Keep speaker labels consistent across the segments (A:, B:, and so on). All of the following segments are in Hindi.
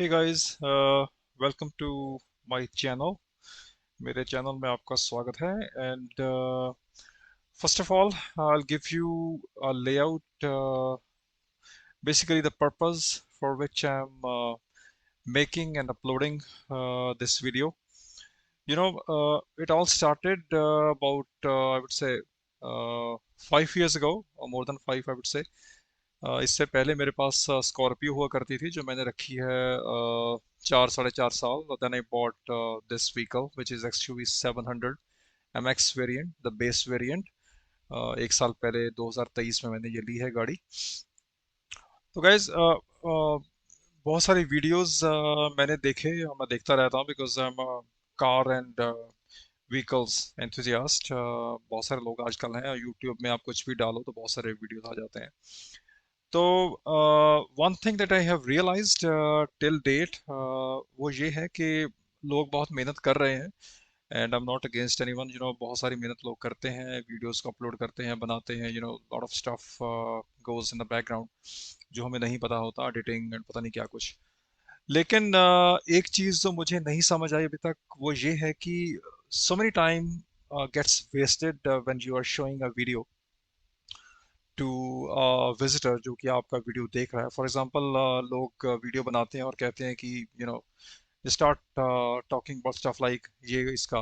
A: Hey guys, welcome to my channel. मेरे चैनल में आपका स्वागत है। And first of all I will give you a layout, basically the purpose for which I'm making and uploading this video. It all started about, I would say, 5 years ago, or more than five, I would say. इससे पहले मेरे पास स्कॉर्पियो हुआ करती थी जो मैंने रखी है 4 साढ़े 4 साल। Then I bought this vehicle which is XUV 700 MX variant, the base variant. 1 साल पहले 2023 में मैंने ये ली है गाड़ी। तो गाइज, बहुत सारी वीडियोस मैंने देखे, मैं देखता रहता हूँ because I am car and vehicles enthusiast. बहुत सारे लोग आजकल हैं, यूट्यूब में आप कुछ भी डालो तो बहुत सारे वीडियोस आ जाते हैं। तो one thing that I have realized till date, वो ये है कि लोग बहुत मेहनत कर रहे हैं। And I am not against anyone, बहुत सारी मेहनत लोग करते हैं, वीडियोस को अपलोड करते हैं, बनाते हैं, lot of stuff goes in the background जो हमें नहीं पता होता, एडिटिंग एंड पता नहीं क्या कुछ। लेकिन एक चीज़ जो मुझे नहीं समझ आई अभी तक वो ये है कि so many time gets wasted when you are showing a video to visitor जो कि आपका वीडियो देख रहा है। फॉर एग्जांपल, लोग वीडियो बनाते हैं और कहते हैं कि start talking about stuff like ये इसका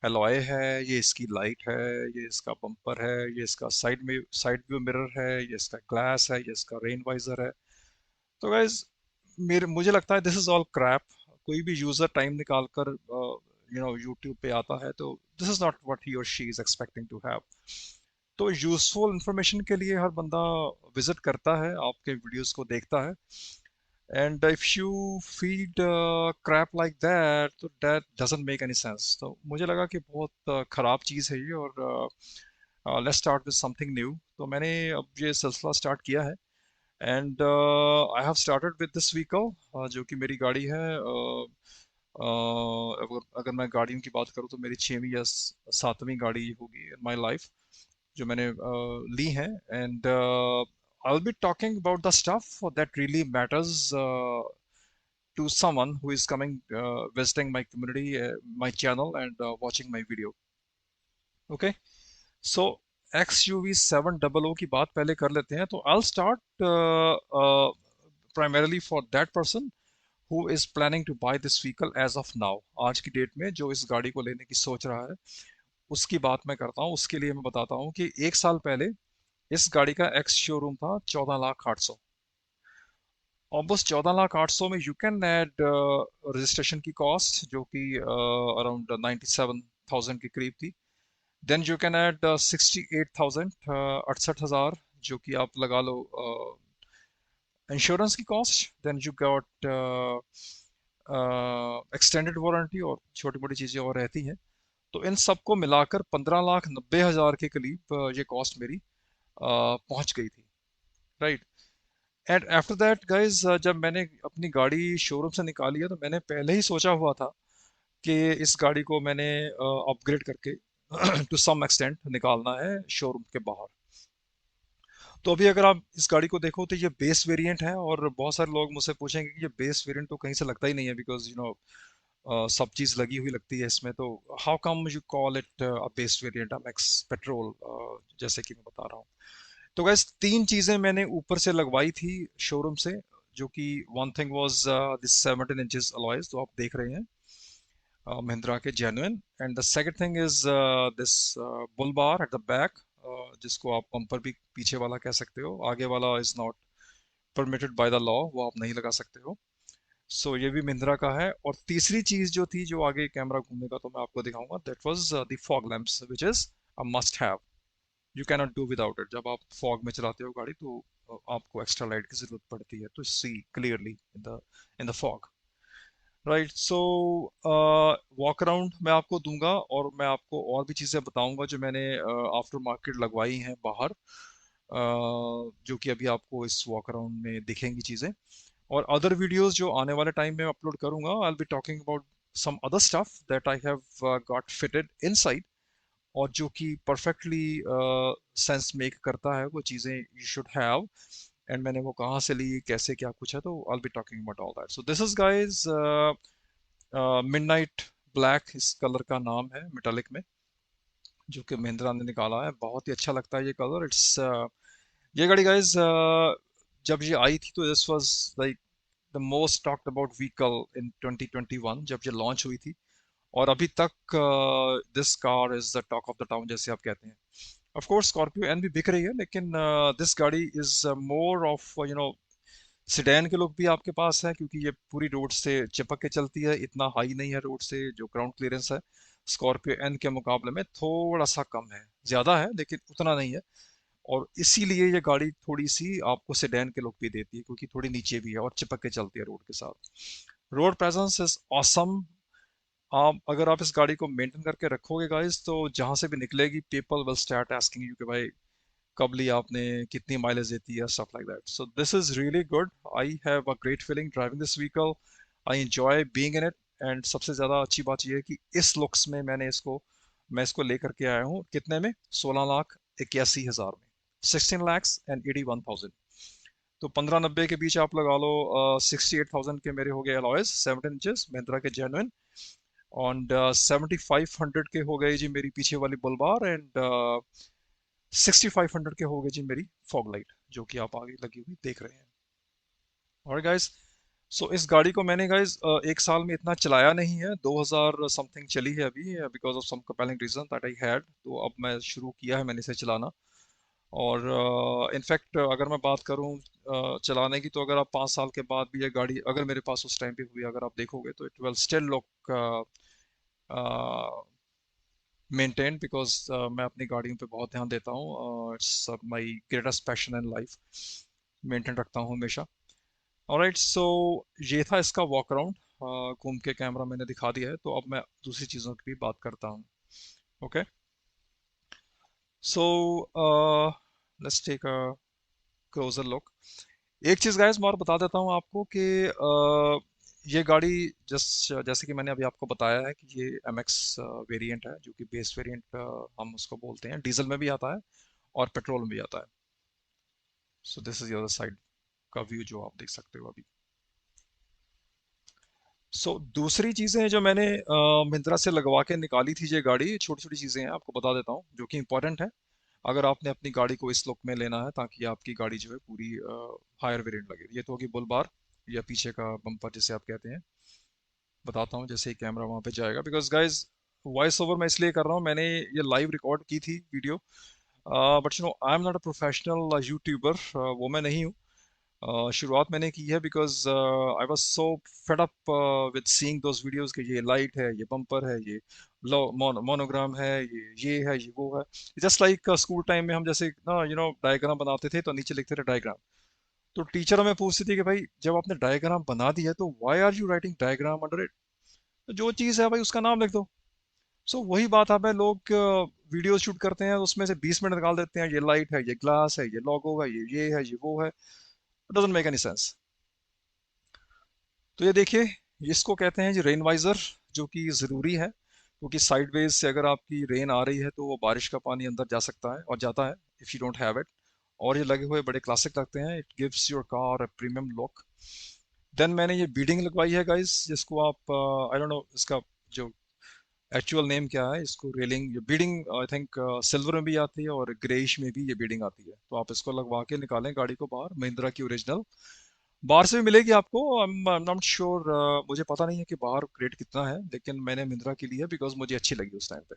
A: एलॉय है, ये इसकी लाइट है, ये इसका बम्पर है, ये इसका साइड व्यू मिरर है, ये इसका ग्लास है, ये इसका रेन वाइजर है। तो गाइज, मेरे मुझे लगता है दिस इज ऑल क्रैप। कोई भी यूजर टाइम निकाल कर यूट्यूब पे आता है तो this is not what he और she is expecting to have. तो यूजफुल इंफॉर्मेशन के लिए हर बंदा विजिट करता है, आपके वीडियोस को देखता है। And if you feed crap like that तो that doesn't make any sense. तो मुझे लगा कि बहुत ख़राब चीज़ है ये, और let's start with something new. तो मैंने अब ये सिलसिला स्टार्ट किया है। And I have started with this vehicle जो कि मेरी गाड़ी है। अगर मैं गाड़ियों की बात करूँ तो मेरी 6वीं या 7वीं गाड़ी होगी इन माई लाइफ जो मैंने ली हैं। And I will be talking about the stuff that really matters to someone who is coming visiting my community, my channel, and watching my video. Okay, so XUV 700 की बात पहले कर लेते हैं। तो I'll start primarily for that person who is planning to buy this vehicle as of now। आज की डेट में जो इस गाड़ी को लेने की सोच रहा है उसकी बात मैं करता हूँ। उसके लिए मैं बताता हूँ कि 1 साल पहले इस गाड़ी का एक्स शोरूम था 14,08,000। ऑलमोस्ट 14,08,000 में यू कैन ऐड रजिस्ट्रेशन की कॉस्ट जो कि अराउंड 97,000 के करीब थी। देन यू कैन ऐड 68,000, 68,000 जो कि आप लगा लो इंश्योरेंस की cost. Then you got extended warranty और छोटी मोटी चीज़ें और रहती हैं। तो इन सबको मिलाकर 15,90,000 के करीब ये कॉस्ट मेरी पहुंच गई थी। Right. And after that guys, जब मैंने अपनी गाड़ी शोरूम से निकाली है तो मैंने पहले ही सोचा हुआ था कि इस गाड़ी को मैंने अपग्रेड करके टू सम एक्सटेंट निकालना है शोरूम के बाहर। तो अभी अगर आप इस गाड़ी को देखो तो ये बेस वेरिएंट है, और बहुत सारे लोग मुझसे पूछेंगे कि ये बेस वेरिएंट तो कहीं से लगता ही नहीं है, बिकॉज सब चीज़ लगी हुई लगती है इसमें। तो how come you call it a base variant MX petrol, जैसे कि मैं बता रहा हूँ। तो गैस, 3 चीज़ें मैंने ऊपर से लगवाई थी शोरूम से, जो कि one thing was this 17 inches alloys जो आप देख रहे हैं महिंद्रा के genuine. And the second thing is this bull bar at the back, जिसको आप बम्पर भी पीछे वाला कह सकते हो, आगे वाला is not permitted by the law, वो आप नहीं लगा सकते हो। सो ये भी महिंद्रा का है। और तीसरी चीज जो थी, जो आगे कैमरा घूमेगा तो मैं आपको दिखाऊंगा, that was the fog lamps which is a must have. You cannot do without it. जब आप फॉग में चलाते हो गाड़ी तो आपको एक्स्ट्रा लाइट की जरूरत पड़ती है to see clearly in the fog. Right. So walk around मैं आपको दूंगा, और मैं आपको और भी चीज़ें बताऊंगा जो मैंने आफ्टर मार्केट लगवाई हैं बाहर, जो कि अभी आपको इस वॉक अराउंड में दिखेंगी चीज़ें। और अदर वीडियोस जो आने वाले टाइम में अपलोड करूंगा, I will be talking about some other stuff that I have got fitted inside, और जो कि परफेक्टली सेंस मेक करता है, वो चीज़ें यू शुड हैव एंड मैंने वो कहाँ से ली, कैसे, क्या कुछ है, तो I be talking about all that. So this is guys midnight black, इस कलर का नाम है मेटालिक में, जो कि महिंद्रा ने निकाला है। बहुत ही अच्छा लगता है ये कलर। इट्स ये गाड़ी गाइस जब ये आई थी तो this was like the most talked about vehicle in 2021 जब ये लॉन्च हुई थी। और अभी तक this car is the talk of the town, जैसे आप कहते हैं। ऑफ कोर्स स्कॉर्पियो एन भी बिक रही है, लेकिन दिस गाड़ी इज मोर ऑफ सिडैन के लोग भी आपके पास है, क्योंकि ये पूरी रोड से चिपक के चलती है, इतना हाई नहीं है रोड से जो ग्राउंड क्लियरेंस है। स्कॉर्पियो एन के मुकाबले में थोड़ा सा कम है, ज्यादा है लेकिन उतना नहीं है। और इसीलिए ये गाड़ी थोड़ी सी आपको सेडान के लुक भी देती है, क्योंकि थोड़ी नीचे भी है और चिपक के चलती है रोड के साथ। Road presence is awesome. आप अगर आप इस गाड़ी को मेंटेन करके रखोगे गाइस, तो जहां से भी निकलेगी people will start asking you कि भाई कब ली आपने, कितनी माइलेज देती है, stuff like that. So this is really good. I have a great feeling driving this vehicle. I enjoy being in it. And सबसे ज़्यादा अच्छी बात यह है कि इस लुक्स में मैं इसको लेकर के आया हूँ कितने में, 16,81,000 में, 16,81,000। तो 1590 के बीच आप लगा लो, 68,000 के मेरे हो गए अलॉयज 17 इंचेस महिंद्रा के जेन्युइन। और 7500 के हो गए जी मेरी पीछे वाली बुल बार। एंड 6500 के हो गए जी मेरी फॉग लाइट, जो कि आप आगे लगी हुई देख रहे हैं। और गाइस, सो इस गाड़ी को मैंने गाइस एक साल में इतना चलाया नहीं है, 2000 समथिंग चली है अभी, because of some compelling reason that I had. तो अब मैं शुरू किया है मैंने इसे चलाना। और इनफैक्ट अगर मैं बात करूं चलाने की, तो अगर आप 5 साल के बाद भी ये गाड़ी अगर मेरे पास उस टाइम पे हुई, अगर आप देखोगे, तो it will still look maintain, because मैं अपनी गाड़ियों पे बहुत ध्यान देता हूँ। It's my greatest passion in life. Maintain रखता हूँ हमेशा। ऑलराइट, सो ये था इसका वॉक अराउंड। घूम के कैमरा मैंने दिखा दिया है, तो अब मैं दूसरी चीज़ों की भी बात करता हूँ। Okay, so let's take a closer look. एक चीज़ गाइस मैं और बता देता हूँ आपको कि ये गाड़ी जैसे कि मैंने अभी आपको बताया है कि ये एम एक्स वेरियंट है, जो कि बेस वेरियंट हम उसको बोलते हैं। डीजल में भी आता है और पेट्रोल में भी आता है। सो this is the other side का व्यू जो आप देख सकते हो अभी। दूसरी चीज़ें जो मैंने मिंत्रा से लगवा के निकाली थी, ये गाड़ी छोटी छोटी चीज़ें हैं, आपको बता देता हूँ जो कि इंपॉर्टेंट है अगर आपने अपनी गाड़ी को इस लुक में लेना है, ताकि आपकी गाड़ी जो है पूरी हायर वेरिएंट लगे। ये तो होगी बुल बार या पीछे का बम्पर जिसे आप कहते हैं। बताता हूँ जैसे ही कैमरा वहाँ पे जाएगा, बिकॉज गाइज वॉइस ओवर मैं इसलिए कर रहा हूँ, मैंने ये लाइव रिकॉर्ड की थी video, but you know I am not a professional YouTuber, वो मैं नहीं हूँ। शुरुआत मैंने की है because I was so fed up with seeing those videos कि ये लाइट है, ये बम्पर है, ये मोनोग्राम है, ये है, ये वो है। जस्ट लाइक स्कूल टाइम में हम जैसे ना डायग्राम बनाते थे, तो नीचे लिखते थे डायग्राम। तो टीचर हमें पूछती थी कि भाई जब आपने डायग्राम बना दी है, तो why are you writing diagram under it? तो जो चीज़ है भाई उसका नाम लिख दो। वही बात है, लोग वीडियो शूट करते हैं, उसमें से 20 मिनट निकाल देते हैं, ये लाइट है, ये ग्लास है, ये लोगो है, ये है, ये वो है। Doesn't make any sense. तो ये देखिए, इसको कहते हैं जी रेन वाइजर, जो कि ज़रूरी है, क्योंकि साइडवेज से अगर आपकी रेन आ रही है, तो वो बारिश का पानी अंदर जा सकता है और जाता है if you don't have it. और ये लगे हुए बड़े क्लासिक लगते हैं। It gives your car a premium look. Then मैंने ये बीडिंग लगवाई है गाइस, जिसको आप आई डोंट नो इसका जो एक्चुअल नेम क्या है, इसको रेलिंग, ये बीडिंग आई थिंक सिल्वर में भी आती है और ग्रेइश में भी ये बीडिंग आती है। तो आप इसको लगवा के निकालें गाड़ी को बाहर, महिंद्रा की ओरिजिनल। बाहर से भी मिलेगी आपको, आई एम नॉट श्योर, मुझे पता नहीं है कि बाहर रेट कितना है, लेकिन मैंने महिंद्रा की ली है बिकॉज मुझे अच्छी लगी उस टाइम पे।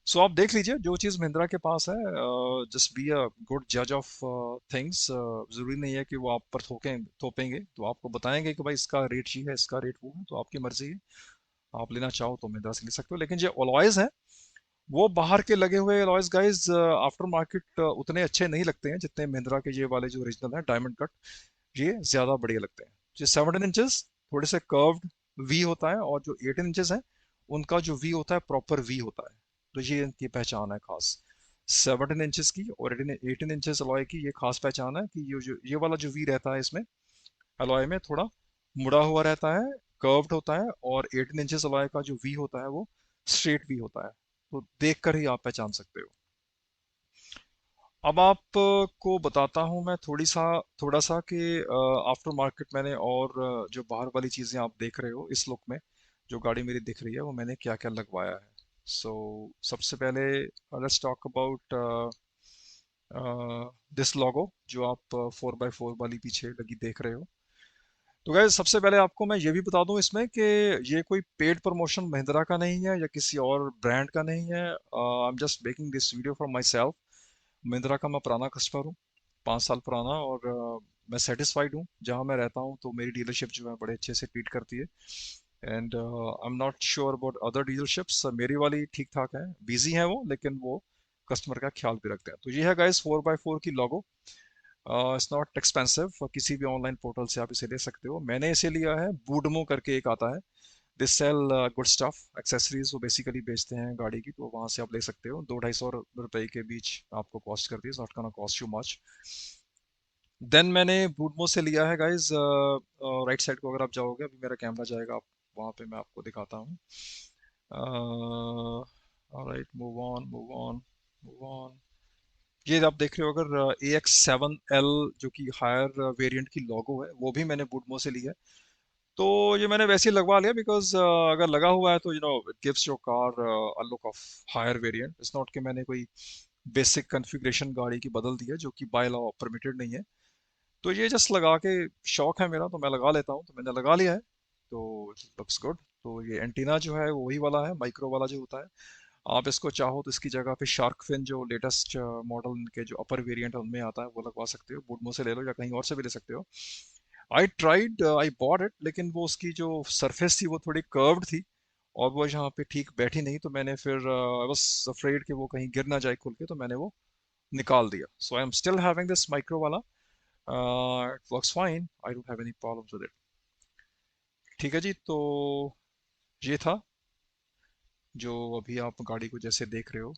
A: आप देख लीजिए जो चीज़ महिंद्रा के पास है, जस्ट बी अ गुड जज ऑफ थिंग्स। ज़रूरी नहीं है कि वो आप पर थोपेंगे, तो आपको बताएंगे कि भाई इसका रेट ये है, इसका रेट वो है, तो आपकी मर्जी है। आप लेना चाहो तो महिंद्रा से ले सकते हो, लेकिन जो अलॉयज है वो बाहर के लगे हुए अलॉयज गाइज आफ्टर मार्केट उतने अच्छे नहीं लगते हैं जितने महिंद्रा के ये वाले जो ओरिजिनल है डायमंड कट, ये ज्यादा बढ़िया लगते हैं। जो 17 इंचेस थोड़े से कर्व्ड वी होता है, और जो 18 इंचेस है उनका जो वी होता है प्रॉपर वी होता है। तो ये इनकी पहचान है खास, 17 इंचेस की और 18 इंचेस अलॉय की। ये खास पहचान है कि ये वाला जो वी रहता है इसमें अलॉय में थोड़ा मुड़ा हुआ रहता है, कर्व्ड होता है। और 18 इंचेस अलॉय का जो वी होता है वो स्ट्रेट वी होता है। तो देख कर ही आप पहचान सकते हो। अब आपको बताता हूँ मैं थोड़ा सा कि आफ्टर मार्केट मैंने और जो बाहर वाली चीज़ें आप देख रहे हो इस लुक में, जो गाड़ी मेरी दिख रही है वो मैंने क्या क्या लगवाया है। सो सबसे पहले लेट्स टॉक अबाउट दिस लोगो जो आप 4x4 वाली पीछे लगी देख रहे हो। तो गाइस सबसे पहले आपको मैं ये भी बता दूं इसमें कि ये कोई पेड प्रमोशन महिंद्रा का नहीं है या किसी और ब्रांड का नहीं है। I am just making this video for my self. Mahindra का मैं पुराना कस्टमर हूँ, 5 साल पुराना, और मैं सेटिस्फाइड हूँ जहाँ मैं रहता हूँ। तो मेरी डीलरशिप जो है बड़े अच्छे से ट्रीट करती है। And I am not sure about other dealerships. मेरी वाली ठीक ठाक है, बिजी है वो, लेकिन वो कस्टमर का ख्याल भी रखते हैं। तो ये है गाइस 4x4 की लोगो। इट्स नॉट एक्सपेंसिव, किसी भी ऑनलाइन पोर्टल से आप इसे ले सकते हो। मैंने इसे लिया है, बूडमो करके एक आता है। This sell good stuff accessories, वो बेसिकली बेचते हैं गाड़ी की, तो वहां से आप ले सकते हो। 200-250 रुपए के बीच आपको कॉस्ट करती है, not gonna cost you much. Then मैंने बूडमो से लिया है गाइज, राइट साइड को अगर आप जाओगे, अभी मेरा कैमरा जाएगा आप वहाँ पे, मैं आपको दिखाता हूँ। Right, move on move on move on. ये आप देख रहे हो, अगर AX7L जो कि हायर वेरिएंट की लोगो है, वो भी मैंने बूडमो से लिया है। तो ये मैंने वैसे ही लगवा लिया बिकॉज अगर लगा हुआ है तो it gives your car a look of higher variant. It's not कि मैंने कोई बेसिक कॉन्फ़िगरेशन गाड़ी की बदल दी है जो कि बाय लॉ परमिटेड नहीं है। तो ये जस्ट लगा के शौक है मेरा, तो मैं लगा लेता हूँ, तो मैंने लगा लिया है। तो लुक्स गुड। तो ये एंटीना जो है वो वही वाला है, माइक्रो वाला जो होता है। आप इसको चाहो तो इसकी जगह पे शार्क फिन जो लेटेस्ट मॉडल के जो अपर वेरिएंट है उनमें आता है वो लगवा सकते हो। बूडमो से ले लो या कहीं और से भी ले सकते हो। आई बॉट इट, लेकिन वो उसकी जो सरफेस थी वो थोड़ी कर्व्ड थी, और वो यहाँ पे ठीक बैठी नहीं। तो मैंने फिर आई वाज अफ्रेड कि वो कहीं गिर ना जाए खुल के, तो मैंने वो निकाल दिया। So I am still having this micro वाला। It works fine, I don't have any problems with it. ठीक है जी। तो ये था जो अभी आप गाड़ी को जैसे देख रहे हो।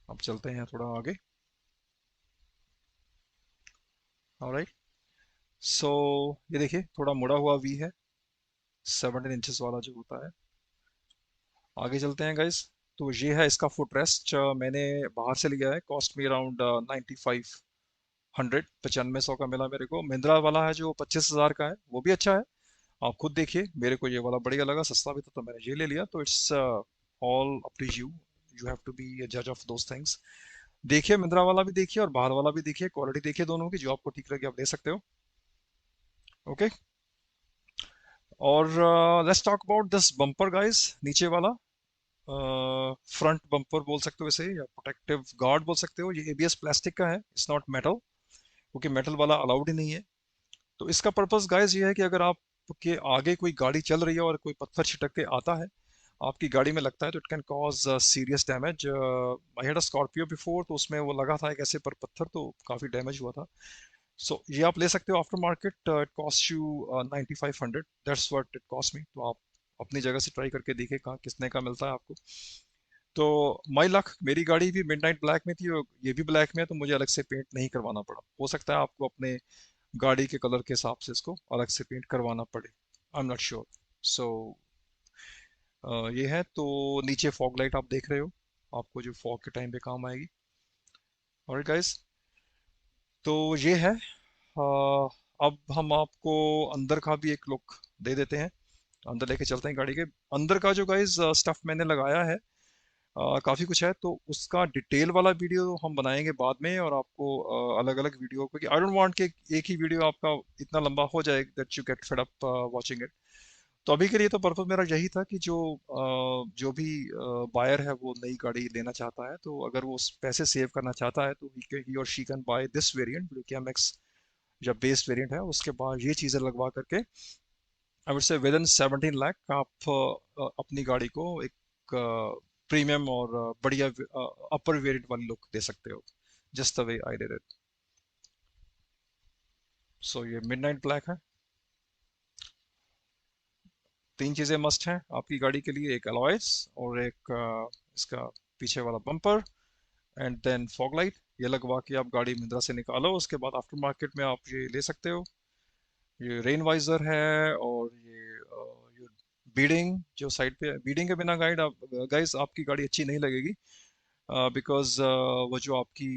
A: अब चलते हैं थोड़ा आगे। ऑलराइट। सो ये देखिए, थोड़ा मुड़ा हुआ वी है, 17 इंचेस वाला जो होता है। आगे चलते हैं गाइस। तो ये है इसका फुट रेस्ट, मैंने बाहर से लिया है, कॉस्ट मी अराउंड 9500, 9500 का मिला मेरे को। महिंद्रा वाला है जो 25,000 का है, वो भी अच्छा है। आप खुद देखिए, मेरे को ये वाला बढ़िया लगा, सस्ता भी था तो मैंने ये ले लिया। तो it's all up to you, you have to be जज ऑफ दोज थिंग्स। देखिए महिंद्रा वाला भी देखिए और बाहर वाला भी देखिए, क्वालिटी देखिए दोनों की, जो आपको ठीक लगे आप ले सकते हो। ओके। और let's talk about this bumper guys, नीचे वाला फ्रंट बम्पर बोल सकते हो इसे, या प्रोटेक्टिव गार्ड बोल सकते हो। ये ABS प्लास्टिक का है, इट्स नॉट मेटल, क्योंकि मेटल वाला अलाउड ही नहीं है। तो इसका पर्पस गाइस ये है कि अगर आपके आगे कोई गाड़ी चल रही है और कोई पत्थर छिटक के आता है, आपकी गाड़ी में लगता है, तो it can cause serious damage. I had a Scorpio before, तो उसमें वो लगा था एक ऐसे पर पत्थर, तो काफ़ी डैमेज हुआ था। सो ये आप ले सकते हो after market, it cost you 9500, that's what it cost me. तो आप अपनी जगह से ट्राई करके देखिए कहाँ कितने का मिलता है आपको। तो माई लक, मेरी गाड़ी भी मिडनाइट ब्लैक में थी और ये भी ब्लैक में है, तो मुझे अलग से पेंट नहीं करवाना पड़ा। हो सकता है आपको अपने गाड़ी के कलर के हिसाब से इसको अलग से पेंट करवाना पड़े, आई एम नॉट श्योर। सो ये है। तो नीचे फॉग लाइट आप देख रहे हो, आपको जो फॉग के टाइम पे काम आएगी। ऑलराइट गाइस, तो ये है। अब हम आपको अंदर का भी एक लुक दे देते हैं, अंदर लेके चलते हैं गाड़ी के। अंदर का जो गाइस स्टफ मैंने लगाया है, काफ़ी कुछ है, तो उसका डिटेल वाला वीडियो हम बनाएंगे बाद में, और आपको अलग अलग वीडियो, क्योंकि आई डोंट वांट कि एक ही वीडियो आपका इतना लंबा हो जाए that you get fed up watching it. तो अभी के लिए तो पर्पस मेरा यही था कि जो भी बायर है वो नई गाड़ी लेना चाहता है, तो अगर वो पैसे सेव करना चाहता है तो ही और she can by this variant जो कि MX या बेस्ड वेरिएंट है। उसके बाद ये चीज़ें लगवा करके I would say with in 17 lakh आप अपनी गाड़ी को एक प्रीमियम और बढ़िया अपर वेरिएंट वाली लुक दे सकते हो, just the way I did it. So ये मिडनाइट ब्लैक है। 3 चीज़ें मस्ट हैं आपकी गाड़ी के लिए, एक अलॉयस, और एक इसका पीछे वाला bumper, and then fog light. ये लगवा के आप गाड़ी महिंद्रा से निकालो, उसके बाद आफ्टर मार्केट में आप ये ले सकते हो। ये रेन वाइजर है, और ये बीडिंग जो साइड पे है, बीडिंग के बिना गाइड आप गाइस आपकी गाड़ी अच्छी नहीं लगेगी। बिकॉज वो जो आपकी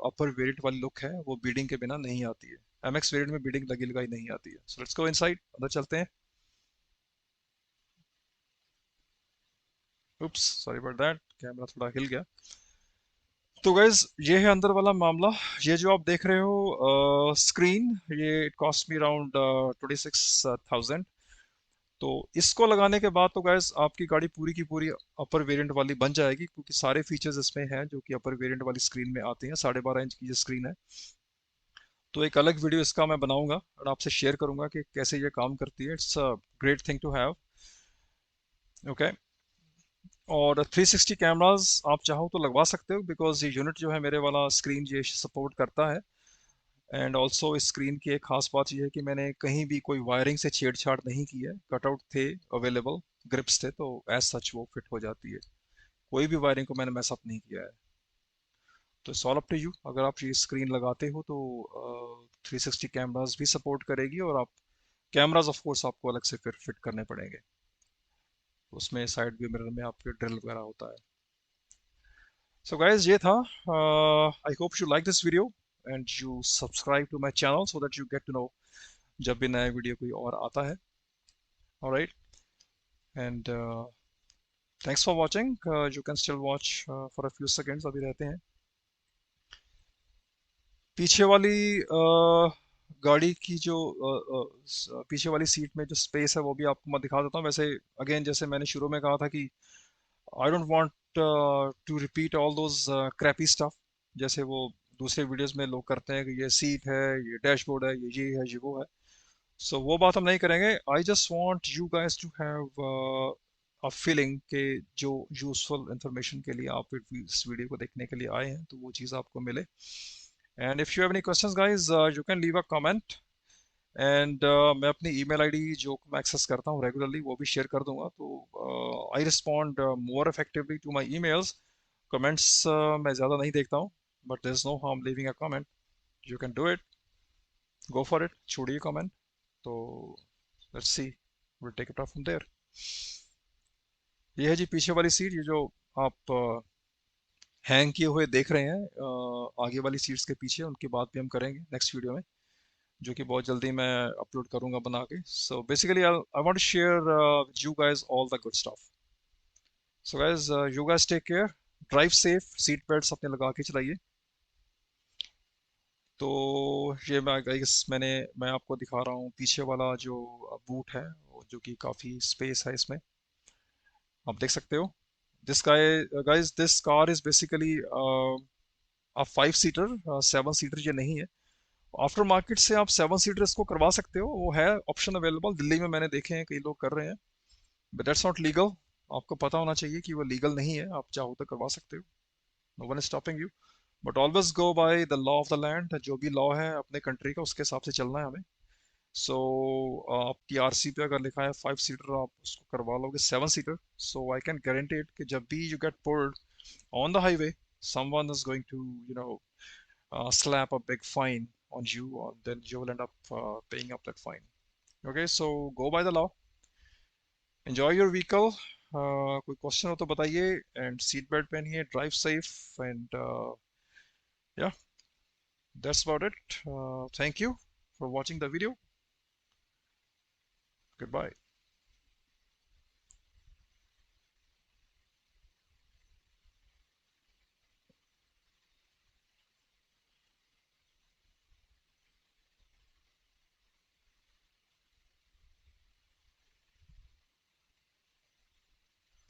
A: अपर वेरिएंट वाली लुक है वो बीडिंग के बिना नहीं आती है। एमएक्स वेरिएंट में बीडिंग लगी लगाई नहीं आती है। सो लेट्स गो इनसाइड, अंदर चलते हैं। उप्स, सॉरी अबाउट दैट, कैमरा थोड़ा हिल गया। तो गाइज ये है अंदर वाला मामला। ये जो आप देख रहे हो स्क्रीन, ये इट कॉस्ट मी अराउंड 26,000। तो इसको लगाने के बाद तो गाइज आपकी गाड़ी पूरी की पूरी अपर वेरिएंट वाली बन जाएगी, क्योंकि सारे फीचर्स इसमें हैं जो कि अपर वेरिएंट वाली स्क्रीन में आते हैं। 12.5 इंच की ये स्क्रीन है। तो एक अलग वीडियो इसका मैं बनाऊंगा और आपसे शेयर करूंगा कि कैसे ये काम करती है। It's a great thing to have. Okay. और 360 कैमरास आप चाहो तो लगवा सकते हो, बिकॉज ये यूनिट जो है मेरे वाला स्क्रीन ये सपोर्ट करता है। एंड ऑल्सो इस स्क्रीन की एक खास बात यह है कि मैंने कहीं भी कोई वायरिंग से छेड़छाड़ नहीं की है। कटआउट थे अवेलेबल, ग्रिप्स थे, तो एज सच वो फिट हो जाती है। कोई भी वायरिंग को मैंने मैसअप नहीं किया है। तो it's all up to you. अगर आप ये स्क्रीन लगाते हो तो 360 कैमरास भी सपोर्ट करेगी, और आप कैमरास ऑफ कोर्स आपको अलग से फिर फिट करने पड़ेंगे। उसमें साइड व्यू मिरर में आपके ड्रिल वगैरह होता है। सो गाइज ये था। I hope you like this video and you subscribe to my channel so that you get to know जब भी नया वीडियो कोई और आता है। Alright, and thanks for watching. You can still watch for a few seconds, अभी रहते हैं। पीछे वाली गाड़ी की जो पीछे वाली सीट में जो स्पेस है वो भी आपको मैं दिखा देता हूँ। वैसे अगेन, जैसे मैंने शुरू में कहा था कि I don't want to repeat all those crappy stuff, जैसे वो दूसरे वीडियोस में लोग करते हैं कि ये सीट है, ये डैशबोर्ड है, ये है, ये वो है। सो वो बात हम नहीं करेंगे। I just want you guys to have a feeling कि जो यूजफुल इंफॉर्मेशन के लिए आप इस वीडियो को देखने के लिए आए हैं, तो वो चीज़ आपको मिले। And if you have any questions guys, you can leave a comment. And मैं अपनी ईमेल आईडी जो मैं एक्सेस करता हूँ रेगुलरली वो भी शेयर कर दूंगा। तो I respond more effectively to my emails. Comments मैं ज़्यादा नहीं देखता हूँ, but there is no harm leaving a comment. You can do it, go for it, छोड़िए कमेंट। तो let's see, will take it off from there. ये है जी पीछे वाली सीट, ये जो आप हैंग किए हुए देख रहे हैं आगे वाली सीट्स के पीछे, उनकी बात भी हम करेंगे नेक्स्ट वीडियो में, जो कि बहुत जल्दी मैं अपलोड करूंगा बना के। So basically I want to share you guys all the good stuff. So guys, you guys take care, drive safe, seat belts अपने लगा के चलाइए। तो ये मैं आपको दिखा रहा हूँ पीछे वाला जो बूट है, जो कि काफ़ी स्पेस है इसमें, आप देख सकते हो। This guys, this car is basically a 5 seater, 7 seater ये नहीं है। आफ्टर मार्केट से आप 7 सीटर इसको करवा सकते हो, वो है ऑप्शन अवेलेबल। दिल्ली में मैंने देखे हैं, कई लोग कर रहे हैं, बट दैट्स नॉट लीगल। आपको पता होना चाहिए कि वो लीगल नहीं है। आप चाहो तो करवा सकते हो, no one is stopping you. But always go by the law of the land. जो भी लॉ है अपने कंट्री का, उसके हिसाब से चलना है हमें। सो आपकी आरसी पे अगर लिखा है 5 सीटर, आप उसको करवा लोगे 7 seater. So I can guarantee it कि जब भी you get pulled on the highway, someone is going to, you know, slap a big fine on you, or then you will end up paying up that fine. Okay, so go by the law, enjoy your vehicle. कोई क्वेश्चन हो तो बताइए, एंड सीट बेल्ट पहनिए, drive safe, and yeah, that's about it. Thank you for watching the video. Goodbye.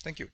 A: Thank you.